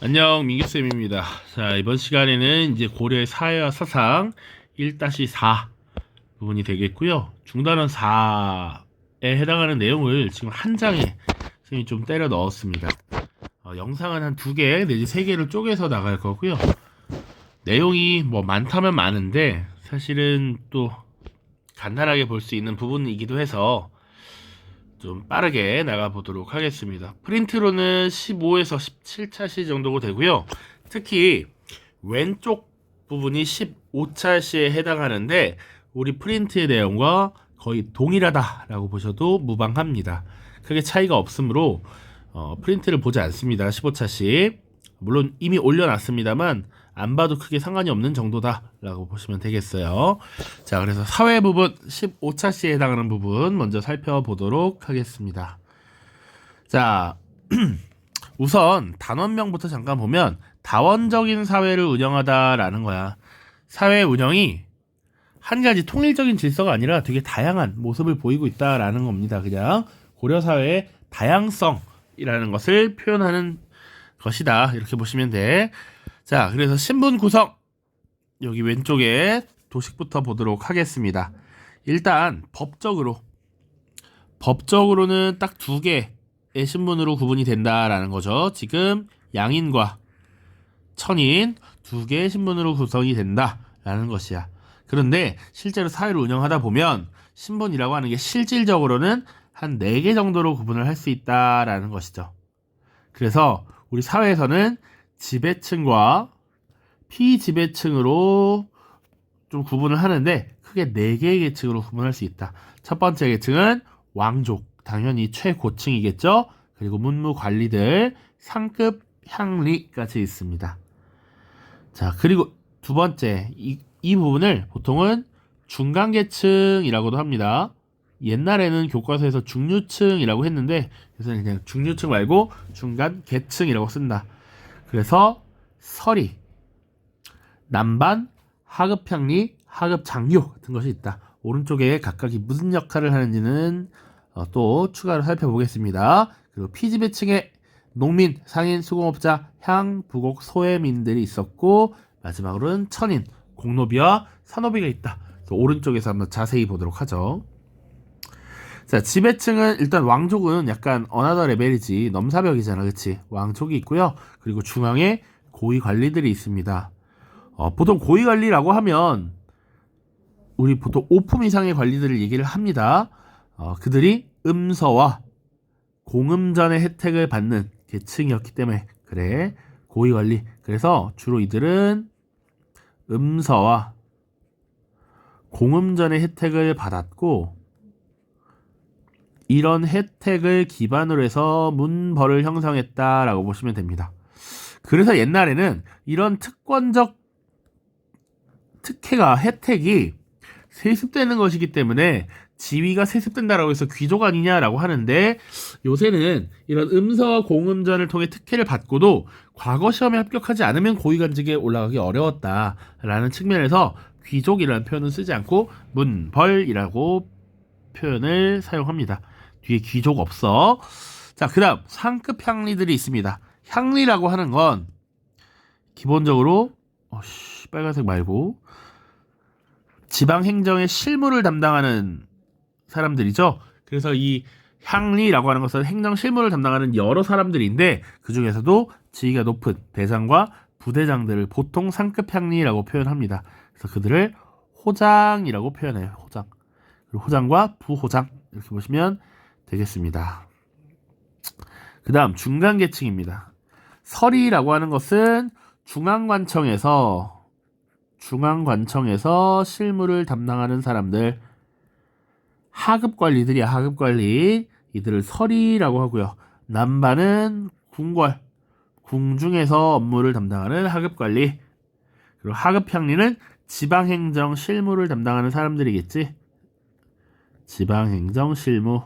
안녕, 민규쌤입니다. 자, 이번 시간에는 이제 고려의 사회와 사상 1-4 부분이 되겠고요. 중단원 4에 해당하는 내용을 지금 한 장에 선생님이 좀 때려 넣었습니다. 영상은 한 2개 내지 3개를 쪼개서 나갈 거고요. 내용이 뭐 많다면 많은데 사실은 또 간단하게 볼 수 있는 부분이기도 해서 좀 빠르게 나가보도록 하겠습니다. 프린트로는 15에서 17차시 정도가 되고요. 특히 왼쪽 부분이 15차시에 해당하는데 우리 프린트의 내용과 거의 동일하다라고 보셔도 무방합니다. 크게 차이가 없으므로 프린트를 보지 않습니다. 15차시. 물론 이미 올려놨습니다만 안 봐도 크게 상관이 없는 정도다라고 보시면 되겠어요. 자, 그래서 사회 부분 15차시에 해당하는 부분 먼저 살펴보도록 하겠습니다. 자, 우선 단원명부터 잠깐 보면 다원적인 사회를 운영하다라는 거야. 사회 운영이 한 가지 통일적인 질서가 아니라 되게 다양한 모습을 보이고 있다라는 겁니다. 그냥 고려사회의 다양성이라는 것을 표현하는 것이다. 이렇게 보시면 돼. 자, 그래서 신분 구성 여기 왼쪽에 도식부터 보도록 하겠습니다. 일단 법적으로는 딱 2개의 신분으로 구분이 된다라는 거죠. 지금 양인과 천인 2개의 신분으로 구성이 된다라는 것이야. 그런데 실제로 사회를 운영하다 보면 신분이라고 하는 게 실질적으로는 한 4개 정도로 구분을 할 수 있다라는 것이죠. 그래서 우리 사회에서는 지배층과 피지배층으로 좀 구분을 하는데 크게 4개의 계층으로 구분할 수 있다. 첫 번째 계층은 왕족, 당연히 최고층이겠죠. 그리고 문무관리들, 상급 향리까지 있습니다. 자, 그리고 두 번째 이 부분을 보통은 중간계층이라고도 합니다. 옛날에는 교과서에서 중류층이라고 했는데 그래서 그냥 중류층 말고 중간계층이라고 쓴다. 그래서 서리, 남반, 하급향리, 하급장교 같은 것이 있다. 오른쪽에 각각이 무슨 역할을 하는지는 또 추가로 살펴보겠습니다. 그리고 피지배층의 농민, 상인, 수공업자, 향, 부곡, 소해민들이 있었고 마지막으로는 천인, 공노비와 산노비가 있다. 오른쪽에서 한번 자세히 보도록 하죠. 자, 지배층은 일단 왕족은 약간 어나더 레벨이지 넘사벽이잖아, 그치? 왕족이 있고요. 그리고 중앙에 고위 관리들이 있습니다. 보통 고위 관리라고 하면 우리 보통 5품 이상의 관리들을 얘기를 합니다. 그들이 음서와 공음전의 혜택을 받는 계층이었기 때문에 그래 고위 관리. 그래서 주로 이들은 음서와 공음전의 혜택을 받았고 이런 혜택을 기반으로 해서 문벌을 형성했다라고 보시면 됩니다. 그래서 옛날에는 이런 특권적 혜택이 세습되는 것이기 때문에 지위가 세습된다라고 해서 귀족 아니냐라고 하는데 요새는 이런 음서와 공음전을 통해 특혜를 받고도 과거 시험에 합격하지 않으면 고위관직에 올라가기 어려웠다라는 측면에서 귀족이라는 표현은 쓰지 않고 문벌이라고 표현을 사용합니다. 뒤에 귀족 없어. 자, 그 다음 상급 향리들이 있습니다. 향리라고 하는 건 기본적으로 빨간색 말고 지방행정의 실무를 담당하는 사람들이죠. 그래서 이 향리라고 하는 것은 행정 실무를 담당하는 여러 사람들인데 그 중에서도 지위가 높은 대장과 부대장들을 보통 상급 향리라고 표현합니다. 그래서 그들을 호장이라고 표현해요. 호장. 그리고 호장과 부호장 이렇게 보시면 되겠습니다. 그 다음 중간계층입니다. 서리라고 하는 것은 중앙관청에서 실무를 담당하는 사람들, 하급관리들이야. 하급관리 이들을 서리라고 하고요. 남반은 궁중에서 업무를 담당하는 하급관리. 그리고 하급향리는 지방행정 실무를 담당하는 사람들이겠지. 지방행정 실무.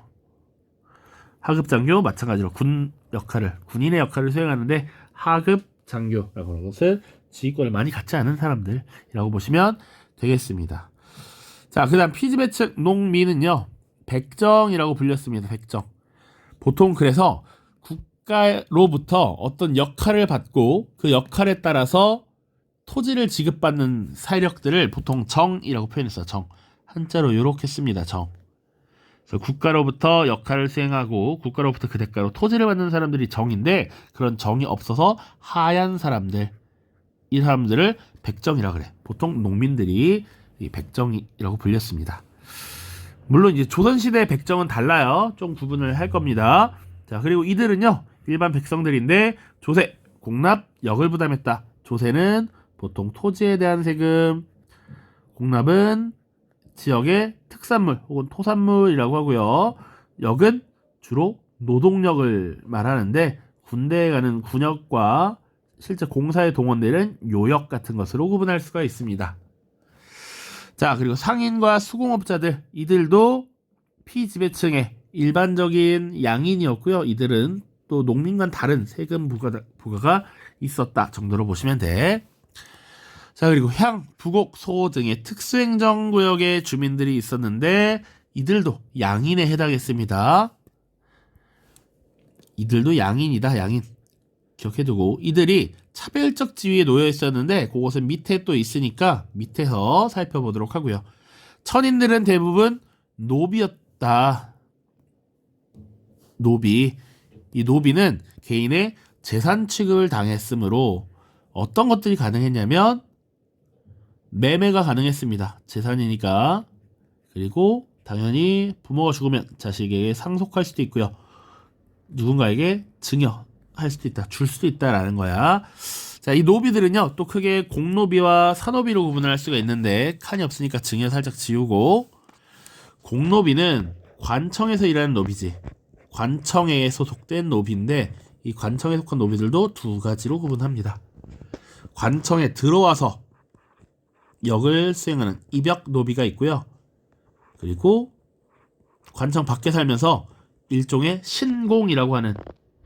하급장교 마찬가지로 군인의 역할을 수행하는데 하급장교라고 하는 것은 지휘권을 많이 갖지 않은 사람들이라고 보시면 되겠습니다. 자, 그 다음 피지배층 농민은요 백정이라고 불렸습니다. 백정. 보통 그래서 국가로부터 어떤 역할을 받고 그 역할에 따라서 토지를 지급받는 세력들을 보통 정이라고 표현했어요. 정. 한자로 이렇게 씁니다. 정. 그래서 국가로부터 역할을 수행하고 국가로부터 그 대가로 토지를 받는 사람들이 정인데, 그런 정이 없어서 하얀 사람들, 이 사람들을 백정이라 그래. 보통 농민들이 이 백정이라고 불렸습니다. 물론 이제 조선시대 백정은 달라요. 좀 구분을 할 겁니다. 자, 그리고 이들은요, 일반 백성들인데 조세, 공납, 역을 부담했다. 조세는 보통 토지에 대한 세금, 공납은 지역의 특산물 혹은 토산물이라고 하고요. 역은 주로 노동력을 말하는데, 군대에 가는 군역과 실제 공사에 동원되는 요역 같은 것으로 구분할 수가 있습니다. 자, 그리고 상인과 수공업자들, 이들도 피지배층의 일반적인 양인이었고요. 이들은 또 농민과는 다른 세금 부과가 있었다 정도로 보시면 돼. 자, 그리고 향, 부곡, 소 등의 특수행정구역의 주민들이 있었는데, 이들도 양인에 해당했습니다. 이들도 양인이다, 양인. 기억해두고, 이들이 차별적 지위에 놓여 있었는데 그것은 밑에 또 있으니까 밑에서 살펴보도록 하고요. 천인들은 대부분 노비였다. 노비. 이 노비는 개인의 재산 취급을 당했으므로 어떤 것들이 가능했냐면 매매가 가능했습니다. 재산이니까. 그리고 당연히 부모가 죽으면 자식에게 상속할 수도 있고요. 누군가에게 증여할 수도 있다. 줄 수도 있다라는 거야. 자, 이 노비들은요, 또 크게 공노비와 사노비로 구분을 할 수가 있는데, 칸이 없으니까 증여 살짝 지우고, 공노비는 관청에서 일하는 노비지. 관청에 소속된 노비인데, 이 관청에 속한 노비들도 두 가지로 구분합니다. 관청에 들어와서 역을 수행하는 입역 노비가 있고요. 그리고 관청 밖에 살면서 일종의 신공이라고 하는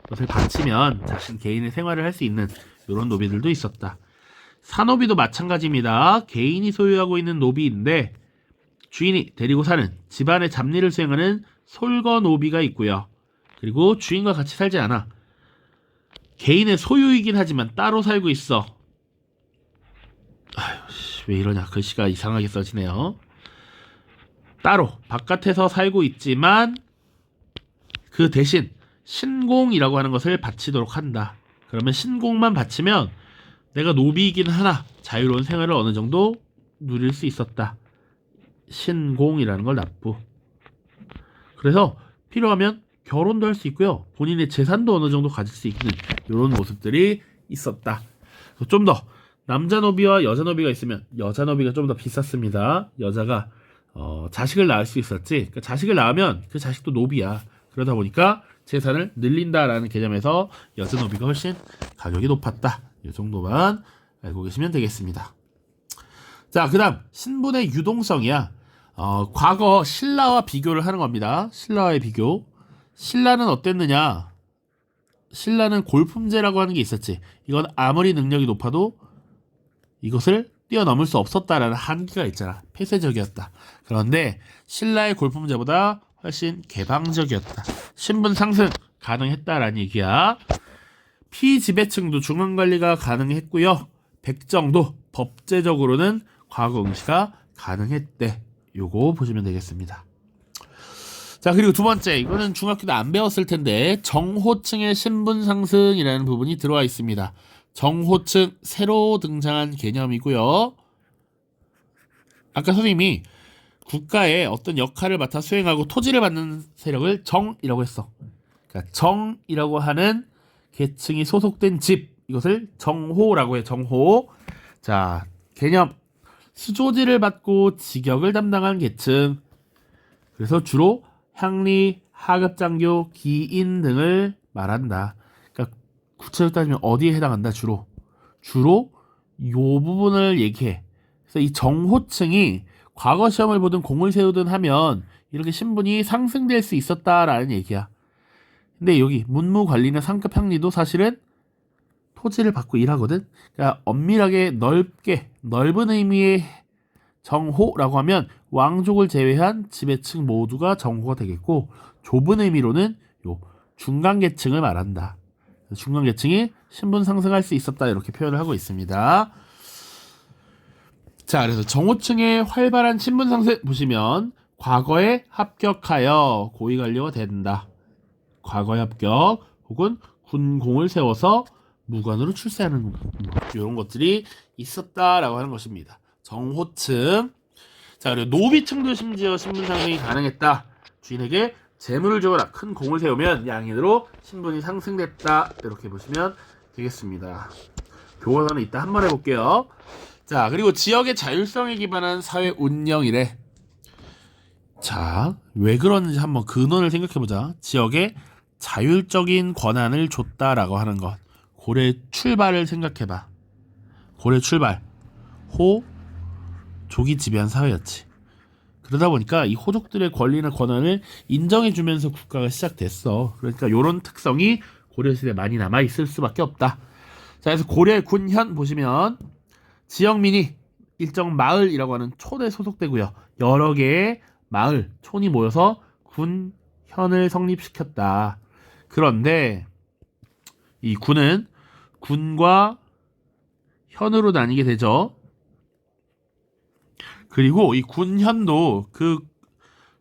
것을 바치면 자신 개인의 생활을 할 수 있는 이런 노비들도 있었다. 사노비도 마찬가지입니다. 개인이 소유하고 있는 노비인데 주인이 데리고 사는 집안의 잡일을 수행하는 솔거 노비가 있고요. 그리고 주인과 같이 살지 않아. 개인의 소유이긴 하지만 따로 살고 있어. 아휴, 왜 이러냐. 글씨가 이상하게 써지네요. 따로 바깥에서 살고 있지만 그 대신 신공이라고 하는 것을 바치도록 한다. 그러면 신공만 바치면 내가 노비이긴 하나 자유로운 생활을 어느 정도 누릴 수 있었다. 신공이라는 걸 납부. 그래서 필요하면 결혼도 할 수 있고요. 본인의 재산도 어느 정도 가질 수 있는 이런 모습들이 있었다. 좀 더 남자 노비와 여자 노비가 있으면 여자 노비가 좀 더 비쌌습니다. 여자가 자식을 낳을 수 있었지. 그러니까 자식을 낳으면 그 자식도 노비야. 그러다 보니까 재산을 늘린다라는 개념에서 여자 노비가 훨씬 가격이 높았다. 이 정도만 알고 계시면 되겠습니다. 자, 그 다음 신분의 유동성이야. 과거 신라와 비교를 하는 겁니다. 신라와의 비교. 신라는 어땠느냐? 신라는 골품제라고 하는 게 있었지. 이건 아무리 능력이 높아도 이것을 뛰어넘을 수 없었다라는 한계가 있잖아. 폐쇄적이었다. 그런데 신라의 골품제보다 훨씬 개방적이었다. 신분 상승 가능했다라는 얘기야. 피지배층도 중앙관리가 가능했고요. 백정도 법제적으로는 과거 응시가 가능했대. 요거 보시면 되겠습니다. 자, 그리고 두 번째, 이거는 중학교 때 안 배웠을 텐데 정호층의 신분 상승이라는 부분이 들어와 있습니다. 정호층 새로 등장한 개념이고요. 아까 선생님이 국가의 어떤 역할을 맡아 수행하고 토지를 받는 세력을 정이라고 했어. 그러니까 정이라고 하는 계층이 소속된 집, 이것을 정호라고 해. 정호. 자, 개념. 수조지를 받고 직역을 담당한 계층. 그래서 주로 향리, 하급장교, 기인 등을 말한다. 그러니까 구체적으로 따지면 어디에 해당한다? 주로 요 부분을 얘기해. 그래서 이 정호층이 과거 시험을 보든 공을 세우든 하면 이렇게 신분이 상승될 수 있었다라는 얘기야. 근데 여기 문무관리나 상급 향리도 사실은 토지를 받고 일하거든. 그러니까 엄밀하게 넓은 의미의 정호라고 하면 왕족을 제외한 지배층 모두가 정호가 되겠고, 좁은 의미로는 요 중간계층을 말한다. 중간 계층이 신분 상승할 수 있었다 이렇게 표현을 하고 있습니다. 자, 그래서 정호층의 활발한 신분 상승 보시면 과거에 합격하여 고위 관료가 된다. 과거에 합격 혹은 군공을 세워서 무관으로 출세하는 이런 것들이 있었다라고 하는 것입니다. 정호층. 자, 그리고 노비층도 심지어 신분 상승이 가능했다. 주인에게 재물을 주거나 큰 공을 세우면 양인으로 신분이 상승됐다. 이렇게 보시면 되겠습니다. 교과서는 이따 한번 해볼게요. 자, 그리고 지역의 자율성에 기반한 사회 운영이래. 자, 왜 그러는지 한번 근원을 생각해보자. 지역에 자율적인 권한을 줬다라고 하는 것. 고래 출발을 생각해봐. 고래 출발. 호족이 지배한 사회였지. 그러다 보니까 이 호족들의 권리나 권한을 인정해주면서 국가가 시작됐어. 그러니까 이런 특성이 고려시대에 많이 남아있을 수밖에 없다. 자, 그래서 고려의 군현 보시면 지역민이 일정 마을이라고 하는 촌에 소속되고요. 여러 개의 마을, 촌이 모여서 군현을 성립시켰다. 그런데 이 군은 군과 현으로 나뉘게 되죠. 그리고 이 군현도 그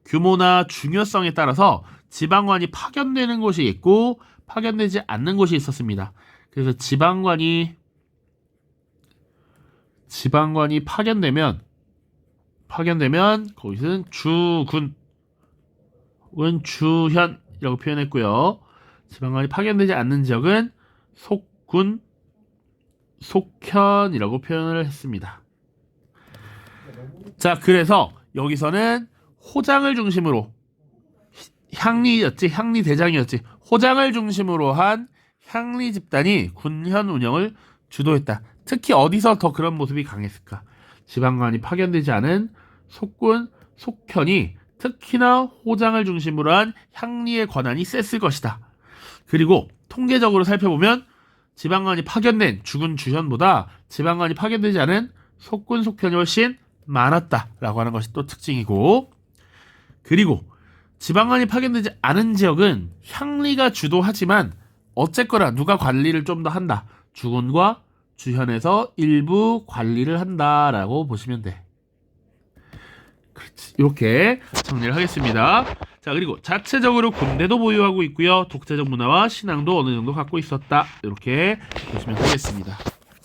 규모나 중요성에 따라서 지방관이 파견되는 곳이 있고 파견되지 않는 곳이 있었습니다. 그래서 지방관이 파견되면 거기서는 주군 혹은 주현이라고 표현했고요. 지방관이 파견되지 않는 지역은 속군, 속현이라고 표현을 했습니다. 자, 그래서 여기서는 호장을 중심으로 향리 대장이었지. 호장을 중심으로 한 향리 집단이 군현 운영을 주도했다. 특히 어디서 더 그런 모습이 강했을까? 지방관이 파견되지 않은 속군, 속현이 특히나 호장을 중심으로 한 향리의 권한이 셌을 것이다. 그리고 통계적으로 살펴보면 지방관이 파견된 주군, 주현보다 지방관이 파견되지 않은 속군, 속현이 훨씬 많았다라고 하는 것이 또 특징이고, 그리고 지방관이 파견되지 않은 지역은 향리가 주도하지만 어쨌거나 누가 관리를 좀 더 한다. 주군과 주현에서 일부 관리를 한다라고 보시면 돼. 그렇지. 이렇게 정리를 하겠습니다. 자, 그리고 자체적으로 군대도 보유하고 있고요. 독자적 문화와 신앙도 어느 정도 갖고 있었다. 이렇게 보시면 되겠습니다.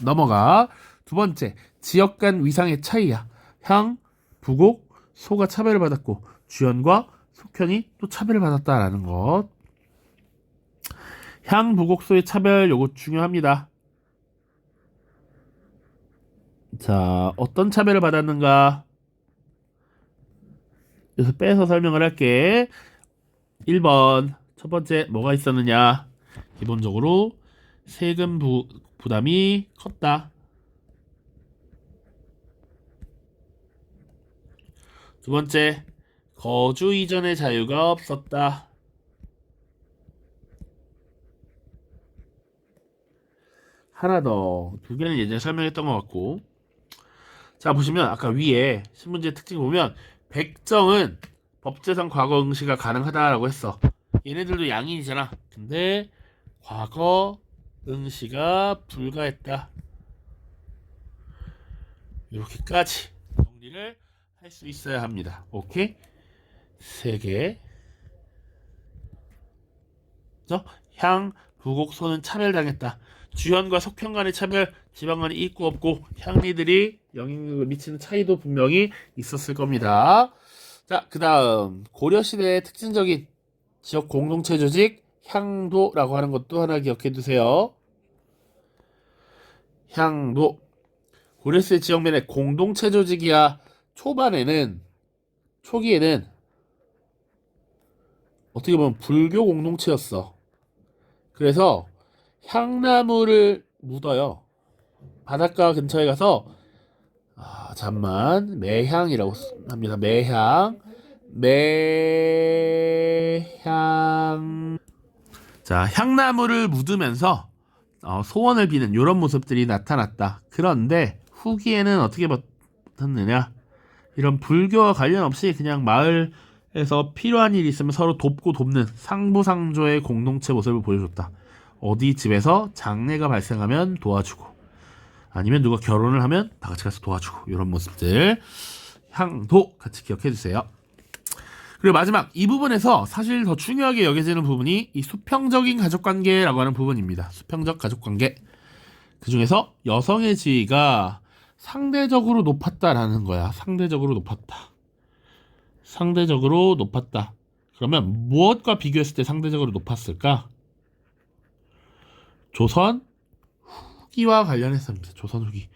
넘어가. 두 번째, 지역 간 위상의 차이야. 향, 부곡, 소가 차별을 받았고 주현과 속현이 또 차별을 받았다라는 것. 향, 부곡, 소의 차별 요거 중요합니다. 자, 어떤 차별을 받았는가? 그래서 빼서 설명을 할게. 1번 첫 번째 뭐가 있었느냐? 기본적으로 세금 부담이 컸다. 두 번째, 거주 이전의 자유가 없었다. 하나 더. 두 개는 예전에 설명했던 것 같고. 자, 보시면 아까 위에 신문지의 특징 보면 백정은 법제상 과거 응시가 가능하다라고 했어. 얘네들도 양인이잖아. 근데 과거 응시가 불가했다. 이렇게까지 정리를 할 수 있어야 합니다. 오케이? 3개. 향, 부곡, 소는 차별당했다. 주현과 속현 간의 차별, 지방 간의 있고 없고 향리들이 영향력을 미치는 차이도 분명히 있었을 겁니다. 자, 그 다음 고려시대의 특징적인 지역 공동체 조직 향도라고 하는 것도 하나 기억해 두세요. 향도. 고려시대 지역면의 공동체 조직이야. 초기에는 어떻게 보면 불교 공동체였어. 그래서 향나무를 묻어요. 바닷가 근처에 가서 매향이라고 합니다. 매향. 자, 향나무를 묻으면서 소원을 비는 이런 모습들이 나타났다. 그런데 후기에는 어떻게 붙었느냐? 이런 불교와 관련 없이 그냥 마을에서 필요한 일이 있으면 서로 돕고 돕는 상부상조의 공동체 모습을 보여줬다. 어디 집에서 장례가 발생하면 도와주고, 아니면 누가 결혼을 하면 다 같이 가서 도와주고, 이런 모습들 향도 같이 기억해 주세요. 그리고 마지막 이 부분에서 사실 더 중요하게 여겨지는 부분이 이 수평적인 가족관계라고 하는 부분입니다. 수평적 가족관계. 그 중에서 여성의 지위가 상대적으로 높았다라는 거야. 상대적으로 높았다. 상대적으로 높았다. 그러면 무엇과 비교했을 때 상대적으로 높았을까? 조선 후기와 관련했습니다. 조선 후기.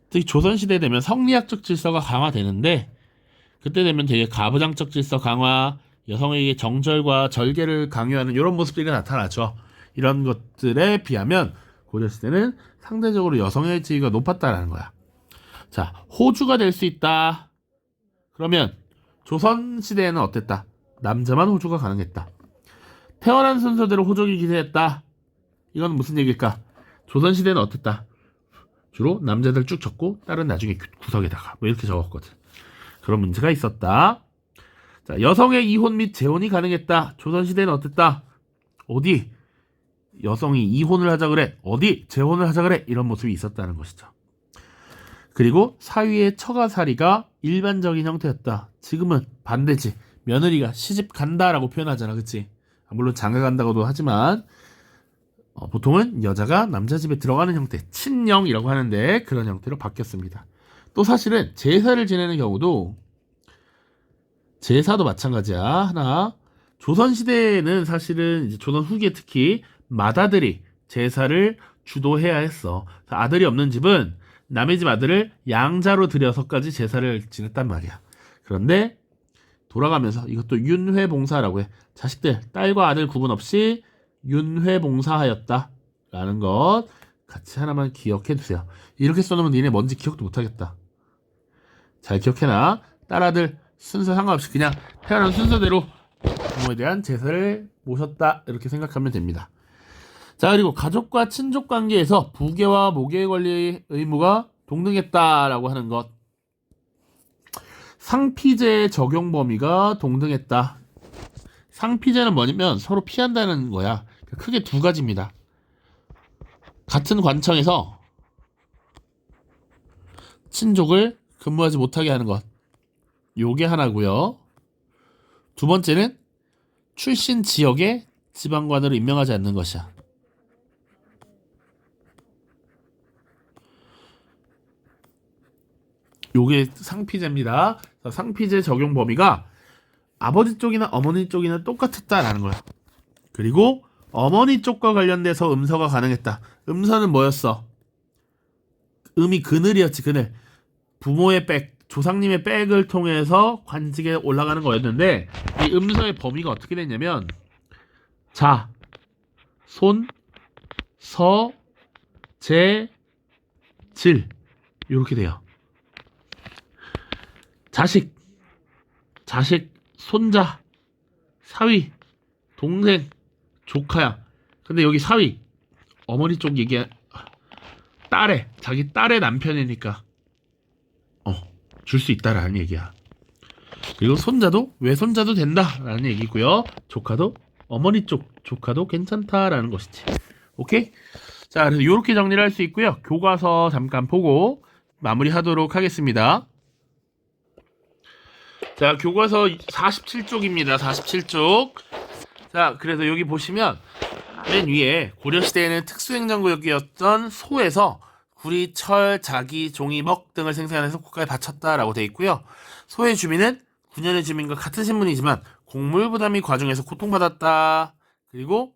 특히 조선시대 되면 성리학적 질서가 강화되는데, 그때 되면 되게 가부장적 질서 강화, 여성에게 정절과 절개를 강요하는 이런 모습들이 나타나죠. 이런 것들에 비하면 고려시대는 상대적으로 여성의 지위가 높았다라는 거야. 자, 호주가 될 수 있다. 그러면 조선시대에는 어땠다? 남자만 호주가 가능했다. 태어난 순서대로 호족이 기대했다. 이건 무슨 얘기일까? 조선시대는 어땠다? 주로 남자들 쭉 적고 딸은 나중에 구석에다가 뭐 이렇게 적었거든. 그런 문제가 있었다. 자, 여성의 이혼 및 재혼이 가능했다. 조선시대는 어땠다? 어디? 여성이 이혼을 하자 그래. 어디? 재혼을 하자 그래. 이런 모습이 있었다는 것이죠. 그리고 사위의 처가살이가 일반적인 형태였다. 지금은 반대지. 며느리가 시집 간다라고 표현하잖아. 그치? 물론 장가 간다고도 하지만 보통은 여자가 남자 집에 들어가는 형태, 친령이라고 하는데 그런 형태로 바뀌었습니다. 또 사실은 제사를 지내는 경우도 제사도 마찬가지야. 하나, 조선시대에는 사실은 이제 조선 후기에 특히 맏아들이 제사를 주도해야 했어. 아들이 없는 집은 남의 집 아들을 양자로 들여서까지 제사를 지냈단 말이야. 그런데 돌아가면서 이것도 윤회봉사라고 해. 자식들, 딸과 아들 구분 없이 윤회봉사하였다 라는 것 같이 하나만 기억해 두세요. 이렇게 써놓으면 니네 뭔지 기억도 못하겠다. 잘 기억해놔. 딸 아들 순서 상관없이 그냥 태어난 순서대로 부모에 대한 제사를 모셨다 이렇게 생각하면 됩니다. 자, 그리고 가족과 친족 관계에서 부계와 모계 관리 의무가 동등했다라고 하는 것. 상피제의 적용 범위가 동등했다. 상피제는 뭐냐면 서로 피한다는 거야. 크게 두 가지입니다. 같은 관청에서 친족을 근무하지 못하게 하는 것. 요게 하나고요. 두 번째는 출신 지역에 지방관으로 임명하지 않는 것이야. 요게 상피제입니다. 상피제 적용 범위가 아버지 쪽이나 어머니 쪽이나 똑같았다라는 거야. 그리고 어머니 쪽과 관련돼서 음서가 가능했다. 음서는 뭐였어? 음이 그늘이었지, 그늘. 부모의 백, 조상님의 백을 통해서 관직에 올라가는 거였는데 이 음서의 범위가 어떻게 됐냐면 자, 손, 서, 제, 질 이렇게 돼요. 자식, 손자, 사위, 동생, 조카야. 근데 여기 사위, 어머니 쪽 얘기, 자기 딸의 남편이니까 줄 수 있다라는 얘기야. 그리고 손자도 외손자도 된다라는 얘기고요. 조카도 어머니 쪽 조카도 괜찮다라는 것이지. 오케이? 자, 그래서 이렇게 정리를 할 수 있고요. 교과서 잠깐 보고 마무리하도록 하겠습니다. 자, 교과서 47쪽입니다. 47쪽. 자, 그래서 여기 보시면 맨 위에 고려시대에는 특수행정구역이었던 소에서 구리, 철, 자기, 종이, 먹 등을 생산해서 국가에 바쳤다라고 되어 있고요. 소의 주민은 9년의 주민과 같은 신분이지만 공물 부담이 과중해서 고통받았다. 그리고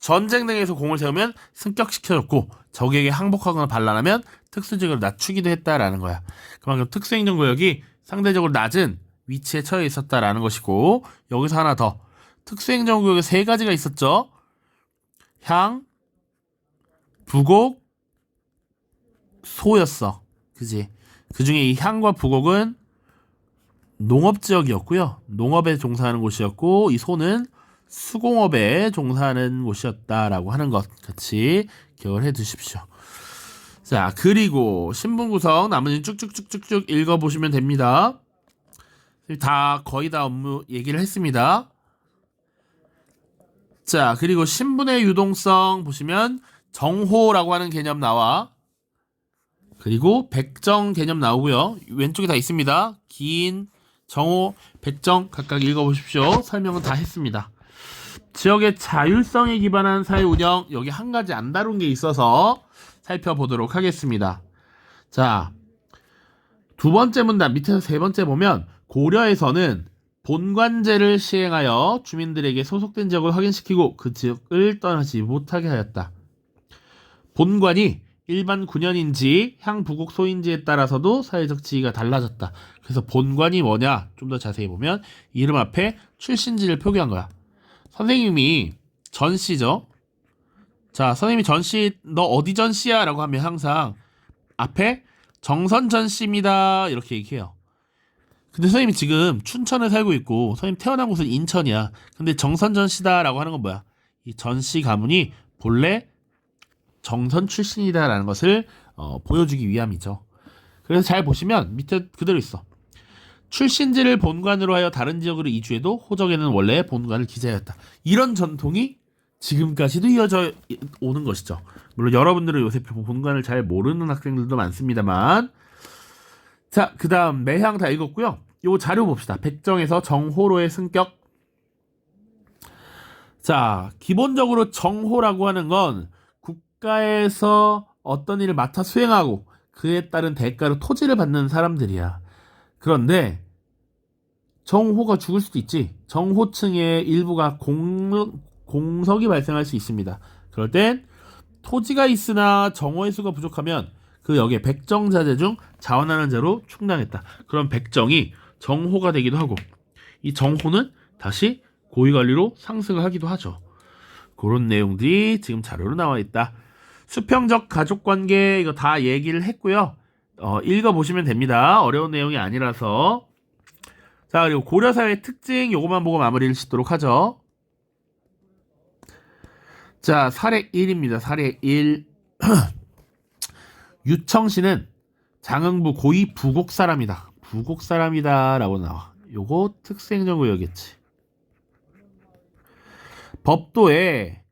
전쟁 등에서 공을 세우면 승격시켜줬고 적에게 항복하거나 반란하면 특수직으로 낮추기도 했다라는 거야. 그만큼 특수행정구역이 상대적으로 낮은 위치에 처해 있었다라는 것이고, 여기서 하나 더. 특수행정구역에 세 가지가 있었죠. 향, 부곡, 소였어. 그지? 그 중에 이 향과 부곡은 농업지역이었고요. 농업에 종사하는 곳이었고, 이 소는 수공업에 종사하는 곳이었다라고 하는 것 같이 기억을 해 두십시오. 자, 그리고 신분 구성 나머지 쭉쭉쭉쭉쭉 읽어보시면 됩니다. 거의 다 업무 얘기를 했습니다. 자, 그리고 신분의 유동성 보시면 정호라고 하는 개념 나와. 그리고 백정 개념 나오고요. 왼쪽에 다 있습니다. 기인, 정호, 백정 각각 읽어보십시오. 설명은 다 했습니다. 지역의 자율성에 기반한 사회 운영, 여기 한 가지 안 다룬 게 있어서 살펴보도록 하겠습니다. 자, 두 번째 문단 밑에서 세 번째 보면 고려에서는 본관제를 시행하여 주민들에게 소속된 지역을 확인시키고 그 지역을 떠나지 못하게 하였다. 본관이 일반 군현인지 향부국 소인지에 따라서도 사회적 지위가 달라졌다. 그래서 본관이 뭐냐? 좀 더 자세히 보면 이름 앞에 출신지를 표기한 거야. 선생님이 전씨죠. 자, 선생님이 전씨, 너 어디 전씨야? 라고 하면 항상 앞에 정선 전씨입니다. 이렇게 얘기해요. 근데 선생님이 지금 춘천에 살고 있고 선생님 태어난 곳은 인천이야. 근데 정선 전씨다 라고 하는 건 뭐야? 이 전씨 가문이 본래 정선 출신이다 라는 것을 보여주기 위함이죠. 그래서 잘 보시면 밑에 그대로 있어. 출신지를 본관으로 하여 다른 지역으로 이주해도 호적에는 원래 본관을 기재하였다. 이런 전통이 지금까지도 이어져 오는 것이죠. 물론 여러분들은 요새 본관을 잘 모르는 학생들도 많습니다만. 자, 그 다음 매향 다 읽었고요. 요 자료 봅시다. 백정에서 정호로의 승격. 자, 기본적으로 정호라고 하는 건 국가에서 어떤 일을 맡아 수행하고 그에 따른 대가로 토지를 받는 사람들이야. 그런데 정호가 죽을 수도 있지. 정호층의 일부가 공석이 발생할 수 있습니다. 그럴 땐 토지가 있으나 정호의 수가 부족하면 그 여기에 백정자재 중 자원하는 자로 충당했다. 그럼 백정이 정호가 되기도 하고 이 정호는 다시 고위관리로 상승을 하기도 하죠. 그런 내용들이 지금 자료로 나와 있다. 수평적 가족관계 이거 다 얘기를 했고요. 읽어보시면 됩니다. 어려운 내용이 아니라서. 자, 그리고 고려사회의 특징 요것만 보고 마무리를 짓도록 하죠. 자, 사례 1입니다. 사례 1. 유청씨는 장흥부 고위 부곡 사람이다. 부곡 사람이다 라고 나와. 요거 특수행정구역이겠지. 법도에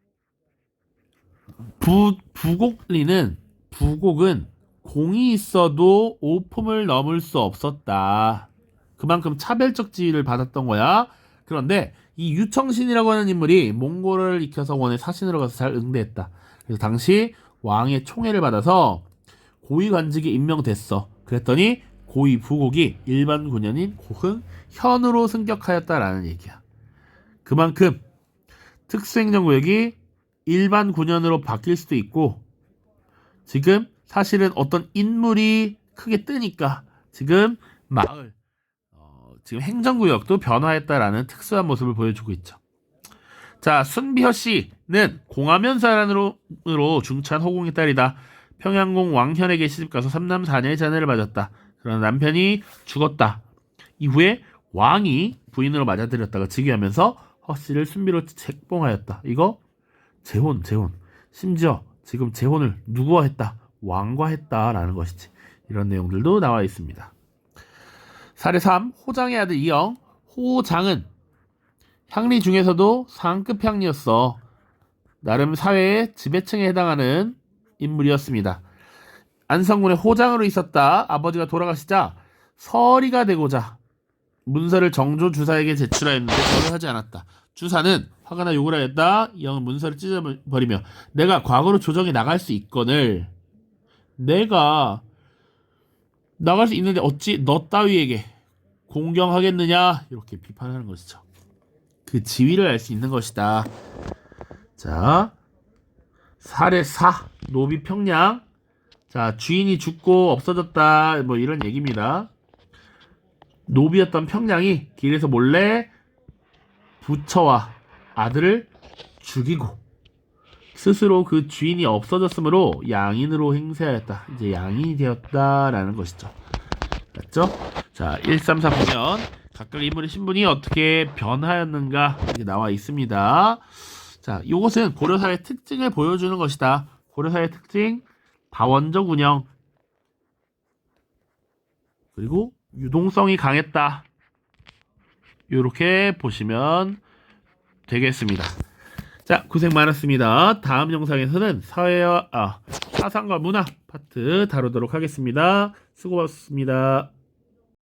부곡은 공이 있어도 5품을 넘을 수 없었다. 그만큼 차별적 지위를 받았던 거야. 그런데 이 유청신이라고 하는 인물이 몽골을 익혀서 원의 사신으로 가서 잘 응대했다. 그래서 당시 왕의 총애를 받아서 고위관직에 임명됐어. 그랬더니 고위 부곡이 일반 군현인 고흥 현으로 승격하였다라는 얘기야. 그만큼 특수행정구역이 일반 군현으로 바뀔 수도 있고 지금 사실은 어떤 인물이 크게 뜨니까 지금 마을 지금 행정구역도 변화했다라는 특수한 모습을 보여주고 있죠. 자, 순비허 씨는 공화면 사람으로 중찬 호공의 딸이다. 평양공 왕현에게 시집가서 3남 4녀의 자네를 맞았다. 그러나 남편이 죽었다. 이후에 왕이 부인으로 맞아들였다가 즉위하면서 허 씨를 순비로 책봉하였다. 이거 재혼. 심지어 지금 재혼을 누구와 했다? 왕과 했다라는 것이지. 이런 내용들도 나와 있습니다. 사례 3. 호장의 아들 이영. 호장은 향리 중에서도 상급 향리였어. 나름 사회의 지배층에 해당하는 인물이었습니다. 안성군의 호장으로 있었다. 아버지가 돌아가시자 서리가 되고자 문서를 정조 주사에게 제출하였는데 절을 하지 않았다. 주사는 화가 나 욕을 하였다. 이영은 문서를 찢어버리며 내가 과거로 조정에 나갈 수 있거늘 내가 나갈 수 있는데 어찌 너 따위에게 공경하겠느냐 이렇게 비판하는 것이죠. 그 지위를 알 수 있는 것이다. 자, 사례 4 노비 평양. 자, 주인이 죽고 없어졌다 뭐 이런 얘기입니다. 노비였던 평양이 길에서 몰래 부처와 아들을 죽이고 스스로 그 주인이 없어졌으므로 양인으로 행세하였다. 이제 양인이 되었다라는 것이죠. 맞죠? 자, 1, 3, 4 보면 각각 인물의 신분이 어떻게 변하였는가 이게 나와 있습니다. 자, 이것은 고려사의 특징을 보여주는 것이다. 고려사의 특징, 다원적 운영, 그리고 유동성이 강했다. 이렇게 보시면 되겠습니다. 자, 고생 많았습니다. 다음 영상에서는 사상과 문화 파트 다루도록 하겠습니다. 수고하셨습니다.